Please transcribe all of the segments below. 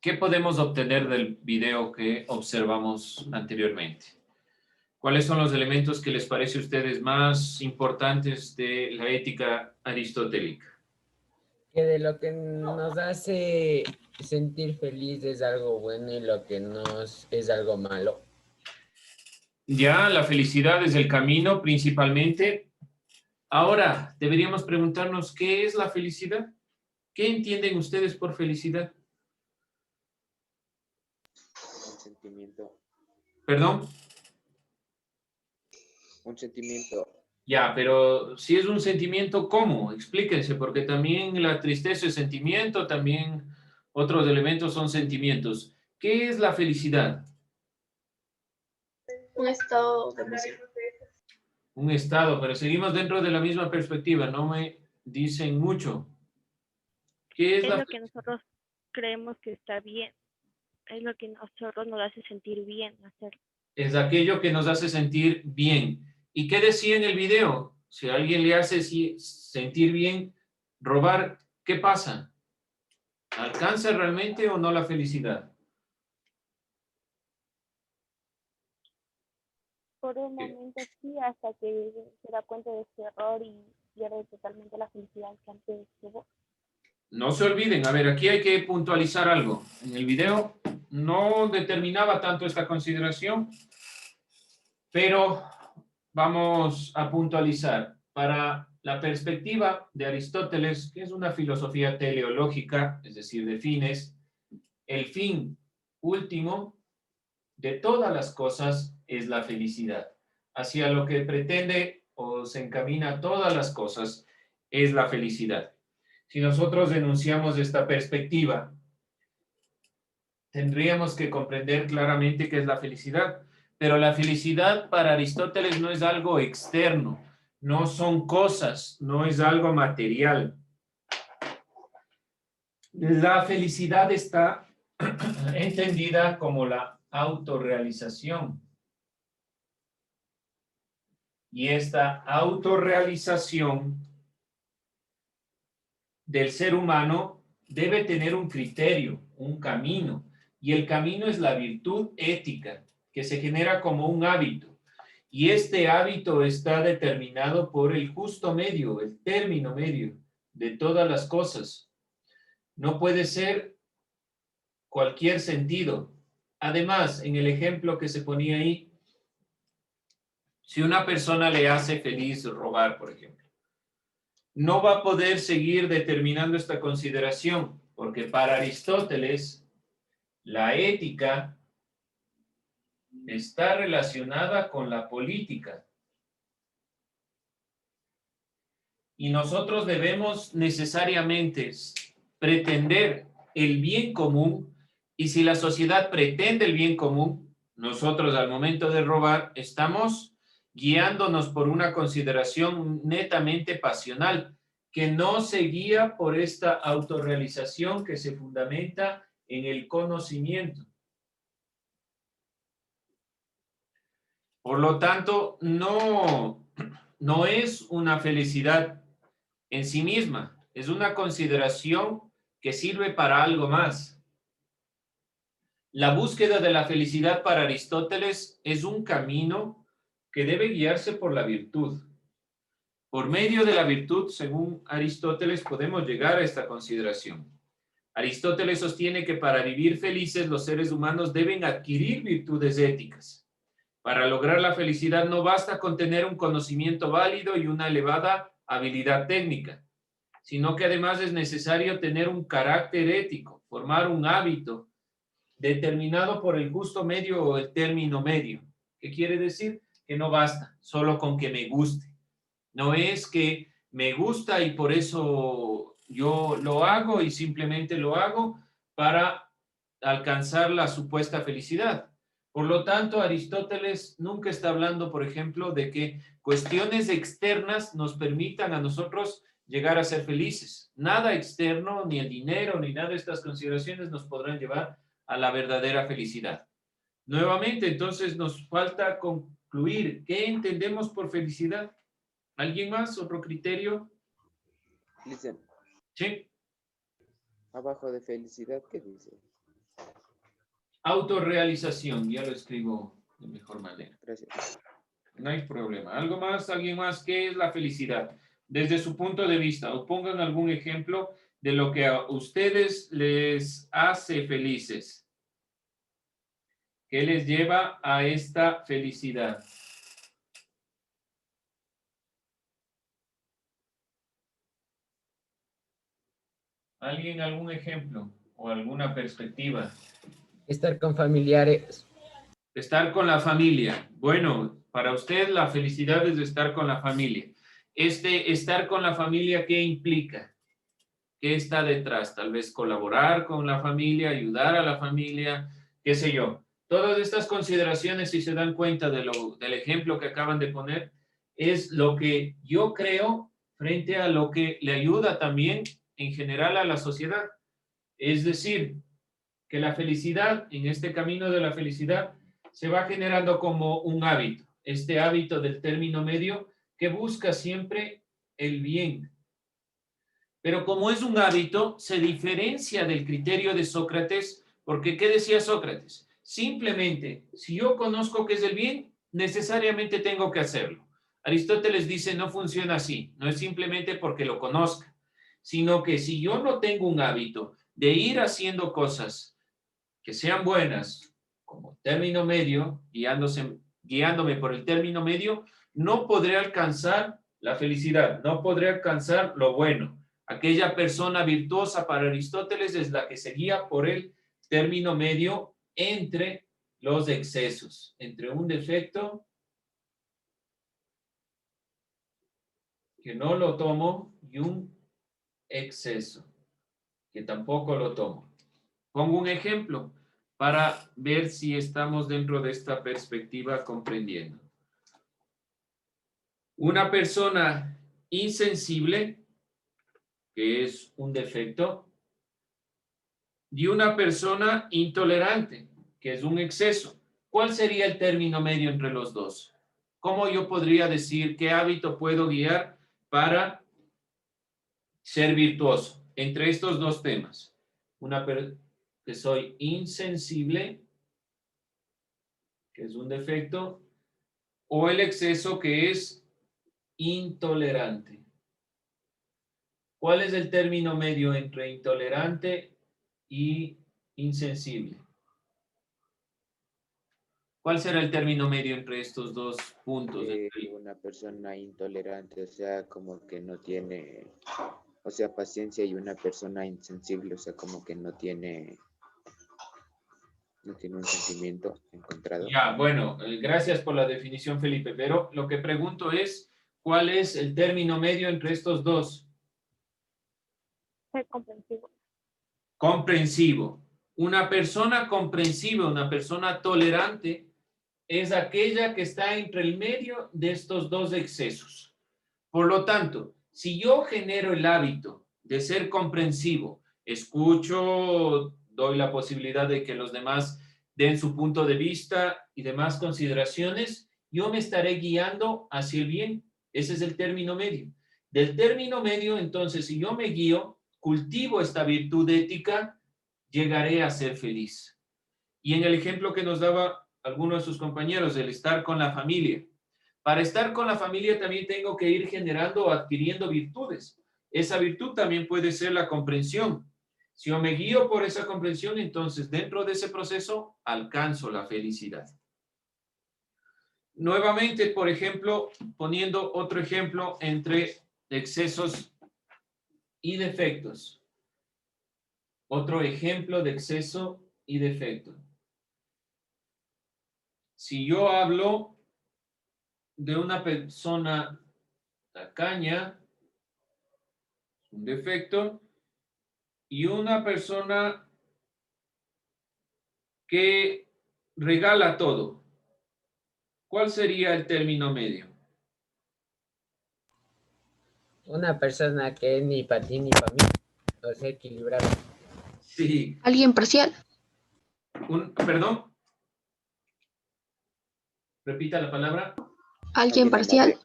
¿Qué podemos obtener del video que observamos anteriormente? ¿Cuáles son los elementos que les parece a ustedes más importantes de la ética aristotélica? Que de lo que nos hace sentir feliz es algo bueno y lo que nos es algo malo. Ya, la felicidad es el camino principalmente. Ahora, deberíamos preguntarnos, ¿qué es la felicidad? ¿Qué entienden ustedes por felicidad? Un sentimiento. ¿Perdón? Un sentimiento. Ya, pero si es un sentimiento, ¿cómo? Explíquense, porque también la tristeza es sentimiento, también otros elementos son sentimientos. ¿Qué es la felicidad? Un estado de emoción. Un estado, pero seguimos dentro de la misma perspectiva, no me dicen mucho. ¿Qué es Es la lo que nosotros creemos que está bien, es lo que nosotros nos hace sentir bien hacerlo. Es aquello que nos hace sentir bien? ¿Y qué decía en el video? Si a alguien le hace sentir bien, robar, ¿qué pasa? ¿Alcanza realmente o no la felicidad? Por un momento sí, hasta que se da cuenta de su error y pierde totalmente la felicidad que antes tuvo. No se olviden, a ver, aquí hay que puntualizar algo. En el video no determinaba tanto esta consideración, pero vamos a puntualizar. Para la perspectiva de Aristóteles, que es una filosofía teleológica, es decir, de fines, el fin último de todas las cosas es la felicidad. Hacia lo que pretende o se encamina todas las cosas es la felicidad. Si nosotros denunciamos esta perspectiva, tendríamos que comprender claramente qué es la felicidad. Pero la felicidad para Aristóteles no es algo externo, no son cosas, no es algo material. La felicidad está entendida como la autorrealización. Y esta autorrealización del ser humano debe tener un criterio, un camino. Y el camino es la virtud ética, que se genera como un hábito. Y este hábito está determinado por el justo medio, el término medio de todas las cosas. No puede ser cualquier sentido. Además, en el ejemplo que se ponía ahí, si una persona le hace feliz robar, por ejemplo, no va a poder seguir determinando esta consideración, porque para Aristóteles, la ética está relacionada con la política. Y nosotros debemos necesariamente pretender el bien común, y si la sociedad pretende el bien común, nosotros al momento de robar estamos guiándonos por una consideración netamente pasional, que no se guía por esta autorrealización que se fundamenta en el conocimiento. Por lo tanto, no es una felicidad en sí misma, es una consideración que sirve para algo más. La búsqueda de la felicidad para Aristóteles es un camino que debe guiarse por la virtud. Por medio de la virtud, según Aristóteles, podemos llegar a esta consideración. Aristóteles sostiene que para vivir felices los seres humanos deben adquirir virtudes éticas. Para lograr la felicidad no basta con tener un conocimiento válido y una elevada habilidad técnica, sino que además es necesario tener un carácter ético, formar un hábito determinado por el justo medio o el término medio. ¿Qué quiere decir? Que no basta solo con que me guste. No es que me gusta y por eso yo lo hago y simplemente lo hago para alcanzar la supuesta felicidad. Por lo tanto, Aristóteles nunca está hablando, por ejemplo, de que cuestiones externas nos permitan a nosotros llegar a ser felices. Nada externo, ni el dinero, ni nada de estas consideraciones nos podrán llevar a la verdadera felicidad. Nuevamente, entonces nos falta concluir. ¿Qué entendemos por felicidad? ¿Alguien más? ¿Otro criterio? Listen, Sí. abajo de felicidad, ¿qué dice? Autorrealización, ya lo escribo de mejor manera. Gracias. No hay problema. ¿Algo más? ¿Alguien más? ¿Qué es la felicidad? Desde su punto de vista, o pongan algún ejemplo de lo que a ustedes les hace felices. ¿Qué les lleva a esta felicidad? ¿Alguien algún ejemplo o alguna perspectiva? Estar con familiares. Estar con la familia. Bueno, para usted la felicidad es de estar con la familia. Estar con la familia, ¿qué implica? ¿Qué está detrás? Tal vez colaborar con la familia, ayudar a la familia, qué sé yo. Todas estas consideraciones, si se dan cuenta del ejemplo que acaban de poner, es lo que yo creo frente a lo que le ayuda también en general a la sociedad. Es decir, que la felicidad, en este camino de la felicidad, se va generando como un hábito. Este hábito del término medio que busca siempre el bien. Pero como es un hábito, se diferencia del criterio de Sócrates, porque ¿qué decía Sócrates? Simplemente, si yo conozco qué es el bien, necesariamente tengo que hacerlo. Aristóteles dice, no funciona así, no es simplemente porque lo conozca, sino que si yo no tengo un hábito de ir haciendo cosas que sean buenas, como término medio, guiándome por el término medio, no podré alcanzar la felicidad, no podré alcanzar lo bueno. Aquella persona virtuosa para Aristóteles es la que se guía por el término medio entre los excesos, entre un defecto que no lo tomo y un exceso que tampoco lo tomo. Pongo un ejemplo para ver si estamos dentro de esta perspectiva comprendiendo. Una persona insensible, que es un defecto, y una persona intolerante, que es un exceso. ¿Cuál sería el término medio entre los dos? ¿Cómo yo podría decir qué hábito puedo guiar para ser virtuoso entre estos dos temas? Que soy insensible, que es un defecto, o el exceso, que es intolerante. ¿Cuál es el término medio entre intolerante y insensible? ¿Cuál será el término medio entre estos dos puntos? Una persona intolerante, o sea, como que no tiene, o sea, paciencia, y una persona insensible, o sea, como que no tiene un sentimiento encontrado. Ya, bueno, gracias por la definición, Felipe, pero lo que pregunto es, ¿cuál es el término medio entre estos dos? Ser comprensivo. Comprensivo. Una persona comprensiva, una persona tolerante, es aquella que está entre el medio de estos dos excesos. Por lo tanto, si yo genero el hábito de ser comprensivo, escucho, doy la posibilidad de que los demás den su punto de vista y demás consideraciones, yo me estaré guiando hacia el bien. Ese es el término medio. Del término medio, entonces, si yo me guío, cultivo esta virtud ética, llegaré a ser feliz. Y en el ejemplo que nos daba alguno de sus compañeros, el estar con la familia. Para estar con la familia también tengo que ir generando o adquiriendo virtudes. Esa virtud también puede ser la comprensión. Si yo me guío por esa comprensión, entonces dentro de ese proceso alcanzo la felicidad. Nuevamente, por ejemplo, poniendo otro ejemplo entre excesos y defectos. Otro ejemplo de exceso y defecto. Si yo hablo de una persona tacaña, un defecto, y una persona que regala todo, ¿cuál sería el término medio? Una persona que ni para ti ni para mí. O sea, equilibrado. Sí. Alguien parcial. Perdón. Repita la palabra. Alguien parcial.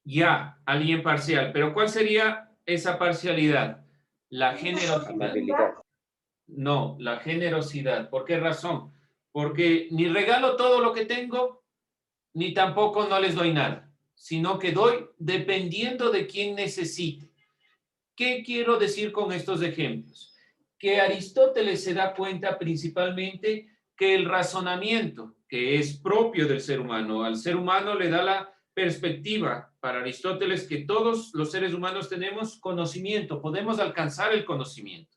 Ya, alguien parcial. Pero ¿cuál sería esa parcialidad? La generosidad. Amabilidad. No, la generosidad. ¿Por qué razón? Porque ni regalo todo lo que tengo, ni tampoco no les doy nada, sino que doy dependiendo de quién necesite. ¿Qué quiero decir con estos ejemplos? Que Aristóteles se da cuenta principalmente que el razonamiento, que es propio del ser humano, al ser humano le da la perspectiva para Aristóteles que todos los seres humanos tenemos conocimiento, podemos alcanzar el conocimiento.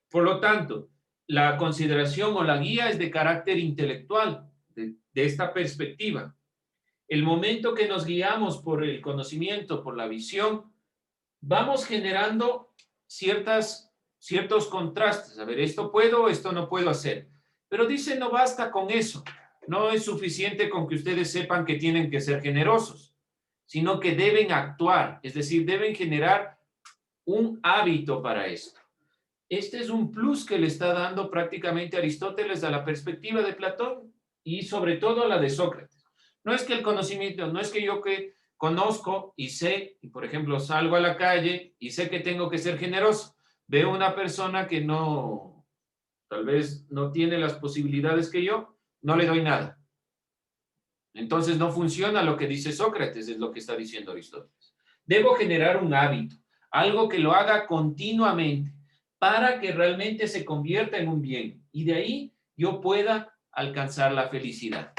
Por lo tanto, la consideración o la guía es de carácter intelectual, de esta perspectiva. El momento que nos guiamos por el conocimiento, por la visión, vamos generando ciertos contrastes. A ver, esto puedo, esto no puedo hacer. Pero dice, no basta con eso. No es suficiente con que ustedes sepan que tienen que ser generosos, sino que deben actuar, es decir, deben generar un hábito para esto. Este es un plus que le está dando prácticamente Aristóteles a la perspectiva de Platón y sobre todo a la de Sócrates. No es que el conocimiento, no es que yo que conozco y sé, y por ejemplo salgo a la calle y sé que tengo que ser generoso. Veo una persona que no, tal vez no tiene las posibilidades que yo, no le doy nada. Entonces no funciona lo que dice Sócrates, es lo que está diciendo Aristóteles. Debo generar un hábito, algo que lo haga continuamente para que realmente se convierta en un bien y de ahí yo pueda alcanzar la felicidad.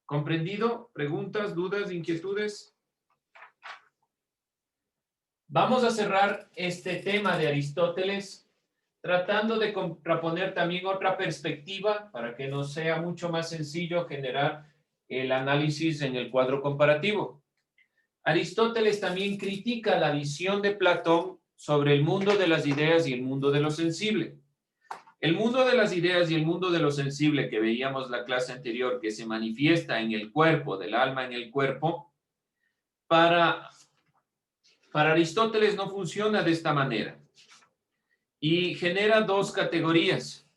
¿Comprendido? ¿Preguntas, dudas, inquietudes? Vamos a cerrar este tema de Aristóteles tratando de contraponer también otra perspectiva para que nos sea mucho más sencillo generar el análisis en el cuadro comparativo. Aristóteles también critica la visión de Platón sobre el mundo de las ideas y el mundo de lo sensible. El mundo de las ideas y el mundo de lo sensible que veíamos la clase anterior, que se manifiesta en el cuerpo, del alma en el cuerpo, para Aristóteles no funciona de esta manera y genera dos categorías.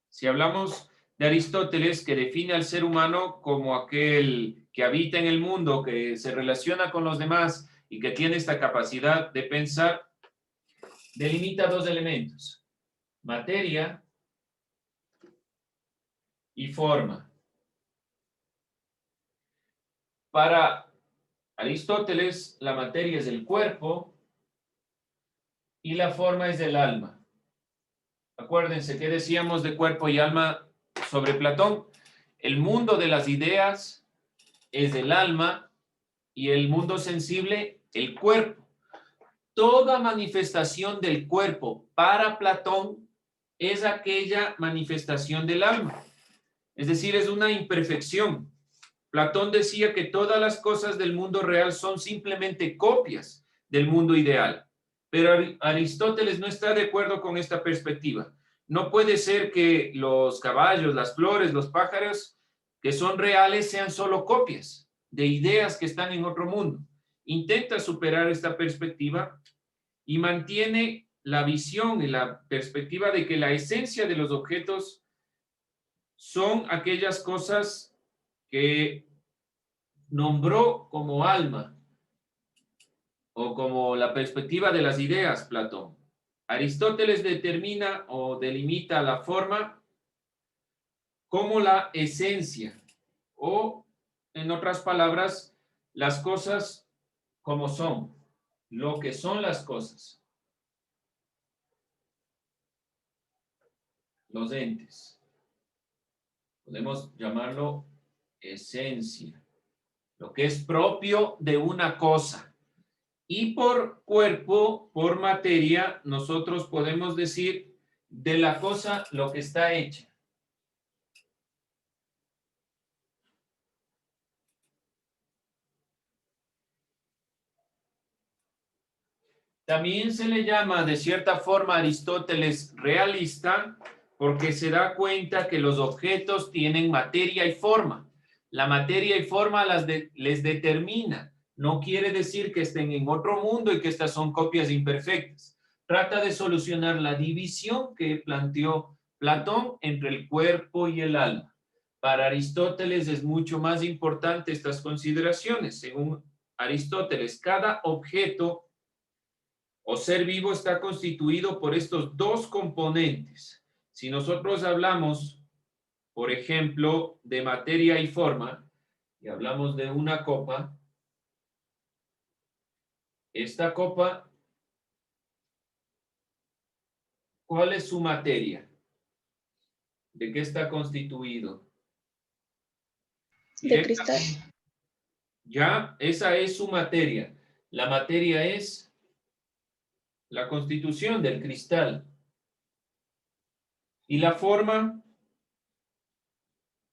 Si hablamos de Aristóteles, que define al ser humano como aquel que habita en el mundo, que se relaciona con los demás y que tiene esta capacidad de pensar, delimita dos elementos: materia y forma. Para Aristóteles, la materia es el cuerpo y la forma es del alma. Acuérdense que decíamos de cuerpo y alma sobre Platón. El mundo de las ideas es del alma y el mundo sensible, el cuerpo. Toda manifestación del cuerpo para Platón es aquella manifestación del alma. Es decir, es una imperfección. Platón decía que todas las cosas del mundo real son simplemente copias del mundo ideal. Pero Aristóteles no está de acuerdo con esta perspectiva. No puede ser que los caballos, las flores, los pájaros que son reales sean solo copias de ideas que están en otro mundo. Intenta superar esta perspectiva y mantiene la visión y la perspectiva de que la esencia de los objetos son aquellas cosas que nombró como alma o como la perspectiva de las ideas Platón. Aristóteles determina o delimita la forma como la esencia o, en otras palabras, las cosas como son, lo que son las cosas, los entes. Podemos llamarlo esencia, lo que es propio de una cosa. Y por cuerpo, por materia, nosotros podemos decir de la cosa lo que está hecha. También se le llama de cierta forma a Aristóteles realista porque se da cuenta que los objetos tienen materia y forma. La materia y forma les determina. No quiere decir que estén en otro mundo y que estas son copias imperfectas. Trata de solucionar la división que planteó Platón entre el cuerpo y el alma. Para Aristóteles es mucho más importante estas consideraciones. Según Aristóteles, cada objeto o ser vivo está constituido por estos dos componentes. Si nosotros hablamos, por ejemplo, de materia y forma, y hablamos de una copa, esta copa, ¿cuál es su materia? ¿De qué está constituido? De cristal. Ya, esa es su materia. La materia es la constitución del cristal. ¿Y la forma?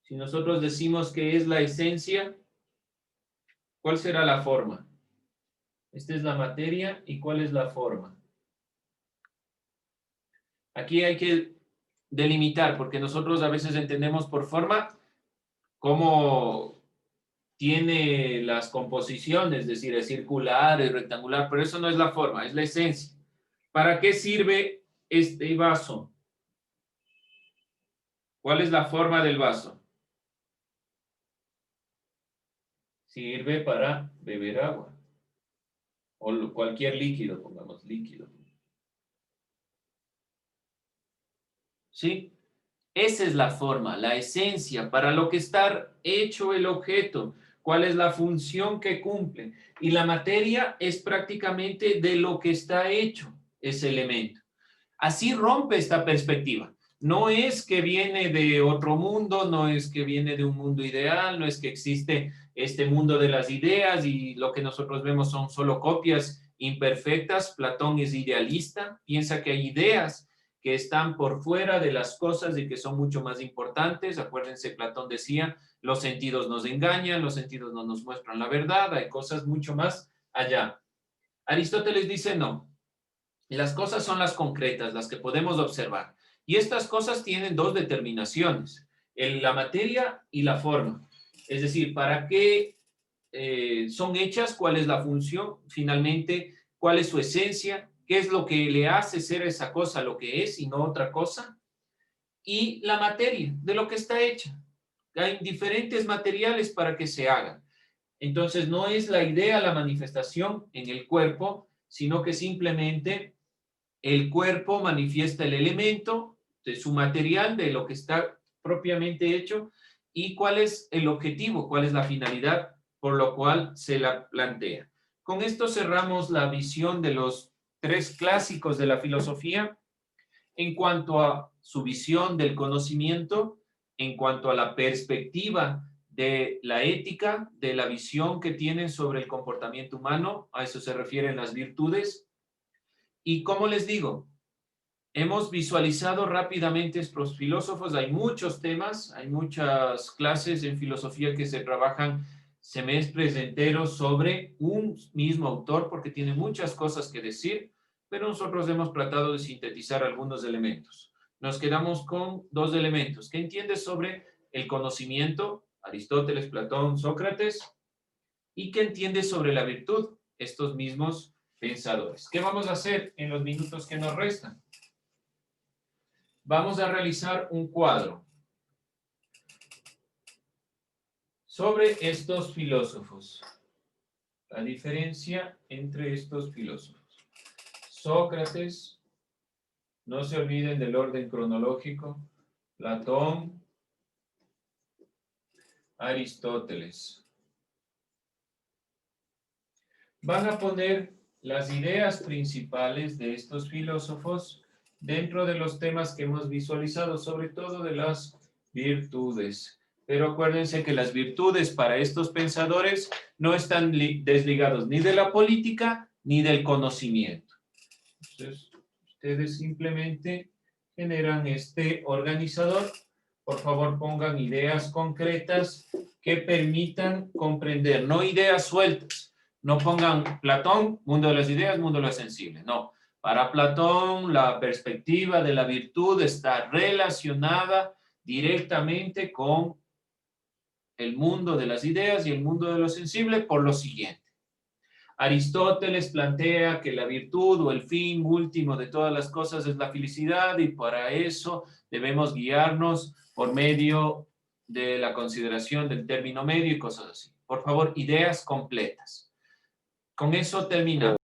Si nosotros decimos que es la esencia, ¿cuál será la forma? Esta es la materia, ¿y cuál es la forma? Aquí hay que delimitar, porque nosotros a veces entendemos por forma cómo tiene las composiciones, es decir, es circular, es rectangular, pero eso no es la forma, es la esencia. ¿Para qué sirve este vaso? ¿Cuál es la forma del vaso? Sirve para beber agua. O cualquier líquido, pongamos líquido. ¿Sí? Esa es la forma, la esencia, para lo que está hecho el objeto. ¿Cuál es la función que cumple? Y la materia es prácticamente de lo que está hecho ese elemento. Así rompe esta perspectiva. No es que viene de otro mundo, no es que viene de un mundo ideal, no es que existe este mundo de las ideas y lo que nosotros vemos son solo copias imperfectas. Platón es idealista, piensa que hay ideas que están por fuera de las cosas y que son mucho más importantes. Acuérdense, Platón decía, los sentidos nos engañan, los sentidos no nos muestran la verdad, hay cosas mucho más allá. Aristóteles dice no. Las cosas son las concretas, las que podemos observar. Y estas cosas tienen dos determinaciones, la materia y la forma. Es decir, ¿para qué son hechas? ¿Cuál es la función? Finalmente, ¿cuál es su esencia? ¿Qué es lo que le hace ser esa cosa lo que es y no otra cosa? Y la materia, de lo que está hecha. Hay diferentes materiales para que se hagan. Entonces, no es la idea la manifestación en el cuerpo, sino que simplemente el cuerpo manifiesta el elemento de su material, de lo que está propiamente hecho, y cuál es el objetivo, cuál es la finalidad por lo cual se la plantea. Con esto cerramos la visión de los tres clásicos de la filosofía en cuanto a su visión del conocimiento, en cuanto a la perspectiva de la ética, de la visión que tienen sobre el comportamiento humano, a eso se refieren las virtudes. Y como les digo, hemos visualizado rápidamente estos filósofos, hay muchos temas, hay muchas clases en filosofía que se trabajan semestres enteros sobre un mismo autor porque tiene muchas cosas que decir, pero nosotros hemos tratado de sintetizar algunos elementos. Nos quedamos con dos elementos. ¿Qué entiendes sobre el conocimiento? Aristóteles, Platón, Sócrates. ¿Y qué entiendes sobre la virtud? Estos mismos pensadores. ¿Qué vamos a hacer en los minutos que nos restan? Vamos a realizar un cuadro sobre estos filósofos. La diferencia entre estos filósofos. Sócrates, no se olviden del orden cronológico. Platón, Aristóteles. Van a poner las ideas principales de estos filósofos dentro de los temas que hemos visualizado, sobre todo de las virtudes. Pero acuérdense que las virtudes para estos pensadores no están desligados ni de la política ni del conocimiento. Entonces, ustedes simplemente generan este organizador. Por favor, pongan ideas concretas que permitan comprender, no ideas sueltas. No pongan Platón, mundo de las ideas, mundo de lo sensible. No. Para Platón, la perspectiva de la virtud está relacionada directamente con el mundo de las ideas y el mundo de lo sensible por lo siguiente. Aristóteles plantea que la virtud o el fin último de todas las cosas es la felicidad y para eso debemos guiarnos por medio de la consideración del término medio y cosas así. Por favor, ideas completas. Con eso terminamos.